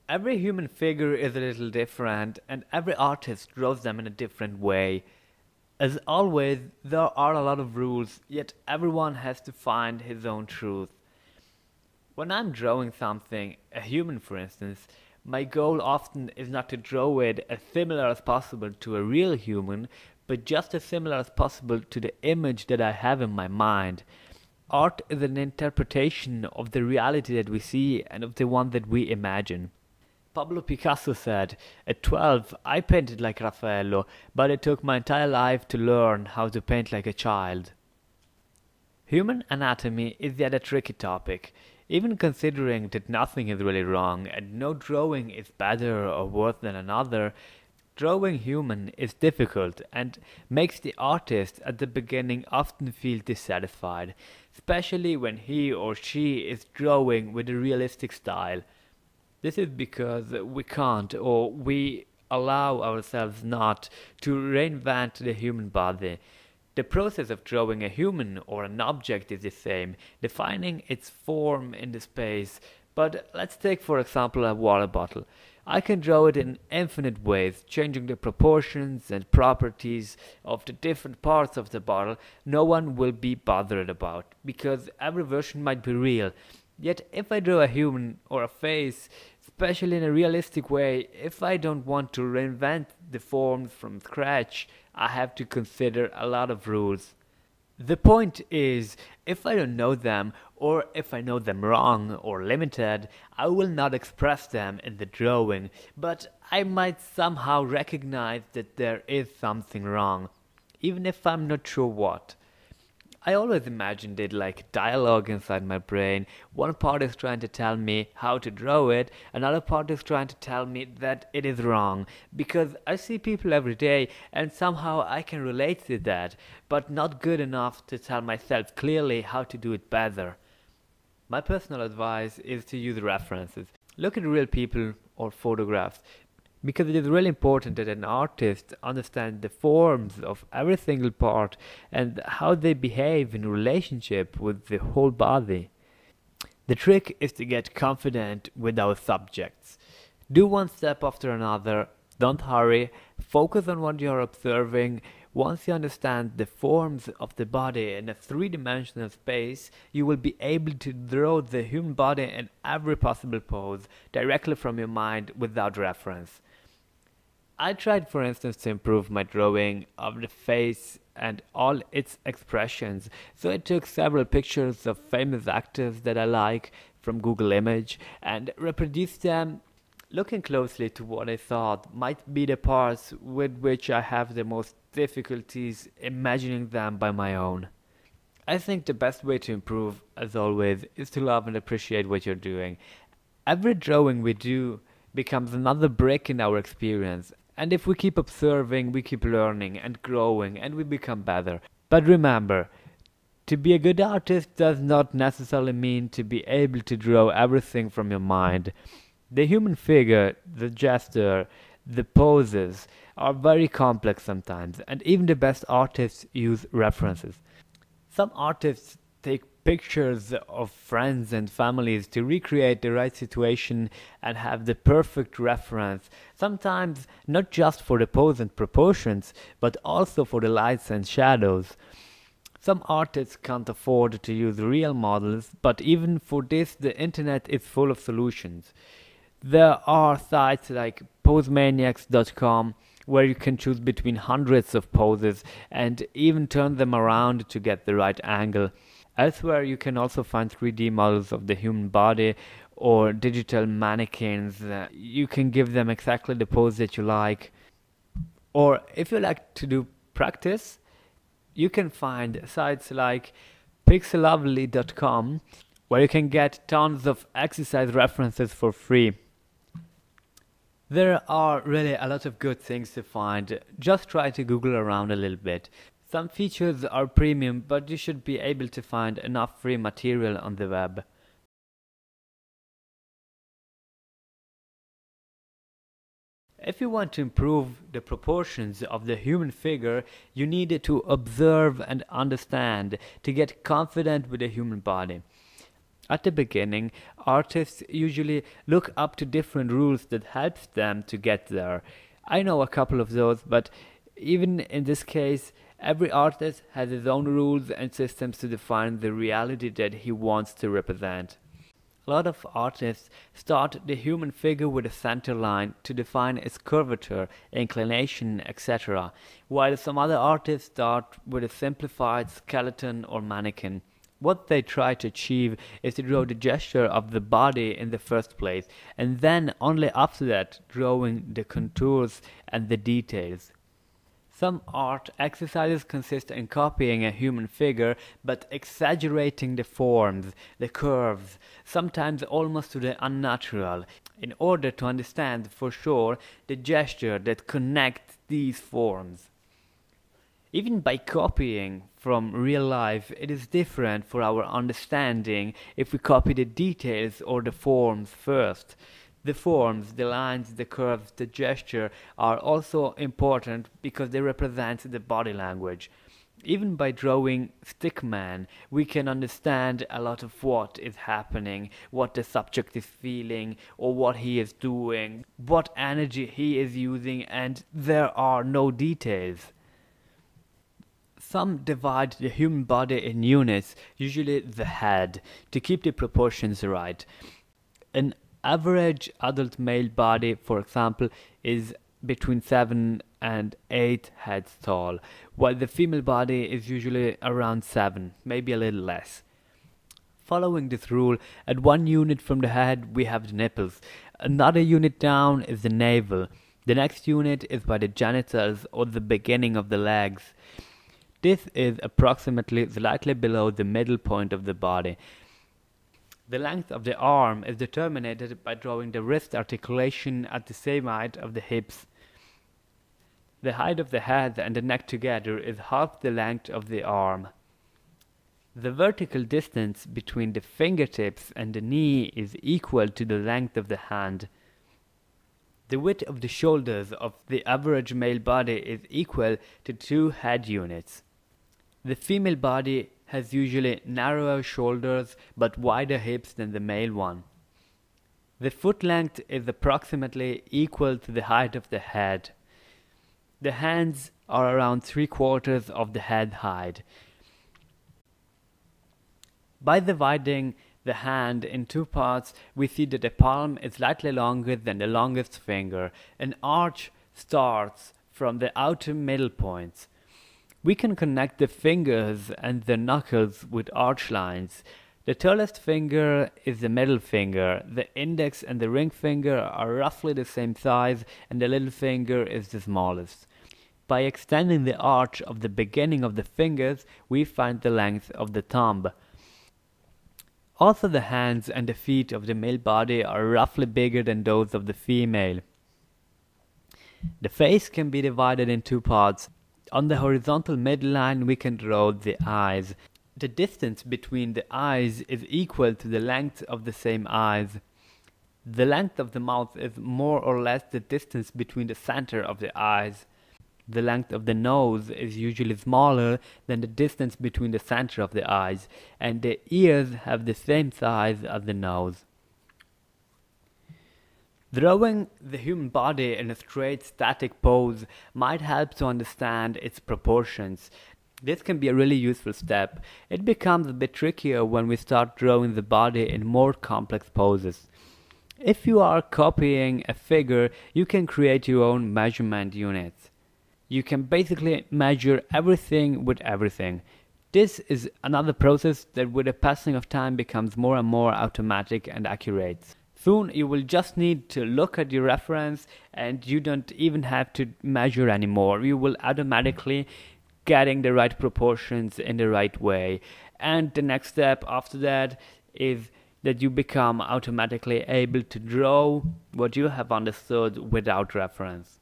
Every human figure is a little different, and every artist draws them in a different way. As always, there are a lot of rules, yet everyone has to find his own truth. When I'm drawing something, a human for instance, my goal often is not to draw it as similar as possible to a real human, but just as similar as possible to the image that I have in my mind. Art is an interpretation of the reality that we see and of the one that we imagine. Pablo Picasso said, "At 12, I painted like Raffaello, but it took my entire life to learn how to paint like a child." Human anatomy is yet a tricky topic. Even considering that nothing is really wrong and no drawing is better or worse than another, drawing human is difficult and makes the artist at the beginning often feel dissatisfied, especially when he or she is drawing with a realistic style. This is because we can't or we allow ourselves not to reinvent the human body. The process of drawing a human or an object is the same, defining its form in the space. But let's take for example a water bottle. I can draw it in infinite ways, changing the proportions and properties of the different parts of the bottle no one will be bothered about, because every version might be real. Yet if I draw a human or a face, especially in a realistic way, if I don't want to reinvent the forms from scratch, I have to consider a lot of rules. The point is, if I don't know them, or if I know them wrong or limited, I will not express them in the drawing, but I might somehow recognize that there is something wrong, even if I'm not sure what. I always imagined it like dialogue inside my brain. One part is trying to tell me how to draw it, another part is trying to tell me that it is wrong. Because I see people every day and somehow I can relate to that, but not good enough to tell myself clearly how to do it better. My personal advice is to use references. Look at real people or photographs, because it is really important that an artist understands the forms of every single part and how they behave in relationship with the whole body. The trick is to get confident with our subjects. Do one step after another, don't hurry, focus on what you're observing. Once you understand the forms of the body in a three-dimensional space, you will be able to draw the human body in every possible pose directly from your mind without reference. I tried, for instance, to improve my drawing of the face and all its expressions, so I took several pictures of famous actors that I like from Google Image and reproduced them, looking closely to what I thought might be the parts with which I have the most difficulties imagining them by my own. I think the best way to improve, as always, is to love and appreciate what you're doing. Every drawing we do becomes another brick in our experience, and if we keep observing, we keep learning and growing and we become better. But remember, to be a good artist does not necessarily mean to be able to draw everything from your mind. The human figure, the gesture, the poses are very complex sometimes, and even the best artists use references. Some artists take pictures of friends and families to recreate the right situation and have the perfect reference, sometimes not just for the pose and proportions, but also for the lights and shadows. Some artists can't afford to use real models, but even for this the internet is full of solutions. There are sites like posemaniacs.com where you can choose between hundreds of poses and even turn them around to get the right angle. Elsewhere you can also find 3D models of the human body or digital mannequins. You can give them exactly the pose that you like. Or if you like to do practice, you can find sites like pixelovely.com where you can get tons of exercise references for free. There are really a lot of good things to find. Just try to Google around a little bit. Some features are premium, but you should be able to find enough free material on the web. If you want to improve the proportions of the human figure, you need to observe and understand to get confident with the human body. At the beginning, artists usually look up to different rules that helps them to get there. I know a couple of those, but even in this case, every artist has his own rules and systems to define the reality that he wants to represent. A lot of artists start the human figure with a center line to define its curvature, inclination, etc., while some other artists start with a simplified skeleton or mannequin. What they try to achieve is to draw the gesture of the body in the first place, and then only after that drawing the contours and the details. Some art exercises consist in copying a human figure but exaggerating the forms, the curves, sometimes almost to the unnatural, in order to understand for sure the gesture that connects these forms. Even by copying from real life, it is different for our understanding if we copy the details or the forms first. The forms, the lines, the curves, the gesture are also important because they represent the body language. Even by drawing stickman, we can understand a lot of what is happening, what the subject is feeling, or what he is doing, what energy he is using, and there are no details. Some divide the human body in units, usually the head, to keep the proportions right. An average adult male body, for example, is between 7 and 8 heads tall, while the female body is usually around 7, maybe a little less. Following this rule, at 1 unit from the head we have the nipples, another unit down is the navel, the next unit is by the genitals or the beginning of the legs. This is approximately slightly below the middle point of the body. The length of the arm is determined by drawing the wrist articulation at the same height of the hips. The height of the head and the neck together is half the length of the arm. The vertical distance between the fingertips and the knee is equal to the length of the hand. The width of the shoulders of the average male body is equal to 2 head units. The female body has usually narrower shoulders but wider hips than the male one. The foot length is approximately equal to the height of the head. The hands are around 3/4 of the head height. By dividing the hand in 2 parts, we see that the palm is slightly longer than the longest finger. An arch starts from the outer middle points. We can connect the fingers and the knuckles with arch lines. The tallest finger is the middle finger. The index and the ring finger are roughly the same size, and the little finger is the smallest. By extending the arch of the beginning of the fingers, we find the length of the thumb. Also, the hands and the feet of the male body are roughly bigger than those of the female. The face can be divided in 2 parts. On the horizontal midline we can draw the eyes. The distance between the eyes is equal to the length of the same eyes. The length of the mouth is more or less the distance between the center of the eyes. The length of the nose is usually smaller than the distance between the center of the eyes, and the ears have the same size as the nose. Drawing the human body in a straight, static pose might help to understand its proportions. This can be a really useful step. It becomes a bit trickier when we start drawing the body in more complex poses. If you are copying a figure, you can create your own measurement units. You can basically measure everything with everything. This is another process that with the passing of time becomes more and more automatic and accurate. Soon you will just need to look at your reference and you don't even have to measure anymore. You will automatically getting the right proportions in the right way. And the next step after that is that you become automatically able to draw what you have understood without reference.